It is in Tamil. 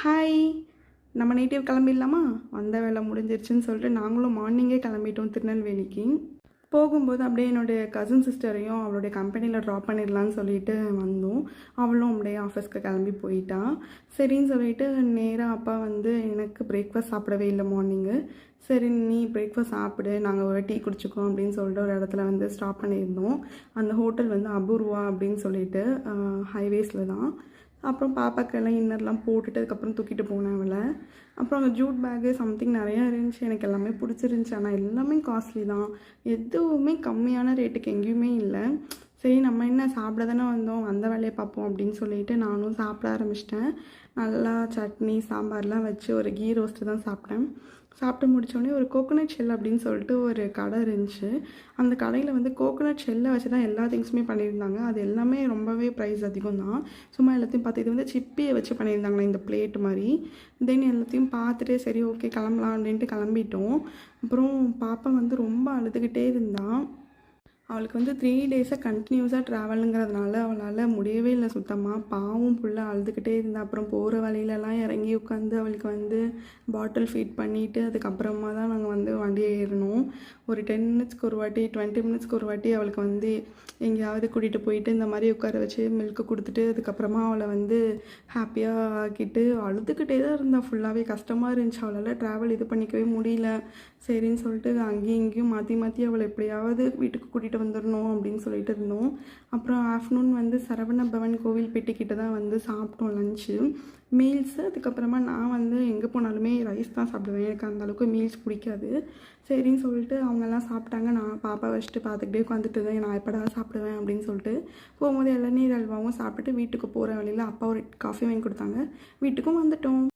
ஹாய், நம்ம நேட்டிவ் கிளம்பிடலாமா? வந்த வேலை முடிஞ்சிருச்சுன்னு சொல்லிட்டு நாங்களும் மார்னிங்கே கிளம்பிட்டோம் திருநெல்வேலிக்கு. போகும்போது அப்படியே என்னுடைய கசின் சிஸ்டரையும் அவளுடைய கம்பெனியில் ட்ராப் பண்ணிடலான்னு சொல்லிட்டு வந்தோம். அவளும் அப்படியே ஆஃபீஸ்க்கு கிளம்பி போயிட்டா. சரின்னு சொல்லிட்டு நேராக அப்பா வந்து எனக்கு பிரேக்ஃபாஸ்ட் சாப்பிடவே இல்லை மார்னிங்கு. சரி நீ பிரேக்ஃபாஸ்ட் சாப்பிடு, நாங்கள் ஒரு டீ குடிச்சிக்கோம் அப்படின்னு சொல்லிட்டு ஒரு இடத்துல வந்து ஸ்டாப் பண்ணியிருந்தோம். அந்த ஹோட்டல் வந்து அபூர்வா அப்படின்னு சொல்லிட்டு ஹைவேஸில் தான். அப்புறம் பாப்பாக்கெல்லாம் இன்னர்லாம் போட்டுட்டு அதுக்கப்புறம் தூக்கிட்டு போனேன் அவளை. அப்புறம் அந்த ஜூட் பேக்கு சம்திங் நிறையா இருந்துச்சு. எனக்கு எல்லாமே பிடிச்சிருந்துச்சி. ஆனால் எல்லாமே காஸ்ட்லி தான். எதுவுமே கம்மியான ரேட்டுக்கு எங்கேயுமே இல்லை. சரி நம்ம என்ன சாப்பிட தானே வந்தோம், வந்த வேலையை பார்ப்போம் அப்படின்னு சொல்லிட்டு நானும் சாப்பிட ஆரம்பிச்சிட்டேன். நல்லா சட்னி சாம்பார்லாம் வச்சு ஒரு கீ ரோஸ்ட்டு தான் சாப்பிட்டேன். சாப்பிட்டு முடித்தோடனே ஒரு கோகோனட் ஷெல் அப்படின்னு சொல்லிட்டு ஒரு கடை இருந்துச்சு. அந்த கடையில் வந்து கோகோனட் ஷெல்லை வச்சு தான் எல்லா திங்ஸுமே பண்ணியிருந்தாங்க. அது எல்லாமே ரொம்பவே ப்ரைஸ் அதிகம் தான். சும்மா எல்லாத்தையும் பார்த்து இது வந்து சிப்பியை வச்சு பண்ணியிருந்தாங்களே இந்த பிளேட் மாதிரி. தென் எல்லாத்தையும் பார்த்துட்டு சரி ஓகே கிளம்பலாம் அப்படின்ட்டு கிளம்பிட்டோம். அப்புறம் பாப்பா வந்து ரொம்ப அழுதுகிட்டே இருந்தாள். அவளுக்கு வந்து 3 டேஸாக கண்டினியூஸாக ட்ராவலுங்கிறதுனால அவளால் முடியவே இல்லை சுத்தமாக. பாவம் புள்ள அழுதுகிட்டே இருந்தால். அப்புறம் போகிற வழியிலலாம் இறங்கி உட்காந்து அவளுக்கு வந்து பாட்டில் ஃபீட் பண்ணிவிட்டு அதுக்கப்புறமா தான் நாங்கள் வந்து வண்டியை ஏறினோம். ஒரு 10 மினிட்ஸ்க்கு ஒரு வாட்டி 20 மினிட்ஸ்க்கு ஒரு வாட்டி அவளுக்கு வந்து எங்கேயாவது கூட்டிகிட்டு போயிட்டு இந்த மாதிரி உட்கார வச்சு மில்க்கு கொடுத்துட்டு அதுக்கப்புறமா அவளை வந்து ஹாப்பியாக ஆக்கிட்டு அழுதுகிட்டே தான் இருந்தாள். ஃபுல்லாகவே கஷ்டமாக இருந்துச்சு. அவளால் ட்ராவல் இது பண்ணிக்கவே முடியல. சரின்னு சொல்லிட்டு அங்கேயும் இங்கேயும் மாற்றி மாற்றி அவளை எப்படியாவது வீட்டுக்கு கூட்டிகிட்டு வந்துடணும் அப்படின்னு சொல்லிட்டு இருந்தோம். அப்புறம் ஆஃப்டர்நூன் வந்து சரவண பவன் கோவில்பேட்டைக்கிட்ட தான் வந்து சாப்பிட்டோம் லஞ்சு மீல்ஸு. அதுக்கப்புறமா நான் வந்து எங்கே போனாலுமே ரைஸ் தான் சாப்பிடுவேன். எனக்கு அந்தளவுக்கு மீல்ஸ் பிடிக்காது. சரின்னு சொல்லிட்டு அவங்கெல்லாம் சாப்பிட்டாங்க. நான் பாப்பா வச்சுட்டு பார்த்துக்கிட்டே உட்காந்துட்டு இருந்தேன். நான் எப்படா சாப்பிடுவேன் அப்படின்னு சொல்லிட்டு போகும்போது இளநீர் அல்வாவும் சாப்பிட்டுட்டு வீட்டுக்கு போகிற வழியில் அப்பா ஒரு காஃபி வாங்கி கொடுத்தாங்க. வீட்டுக்கும் வந்துட்டோம்.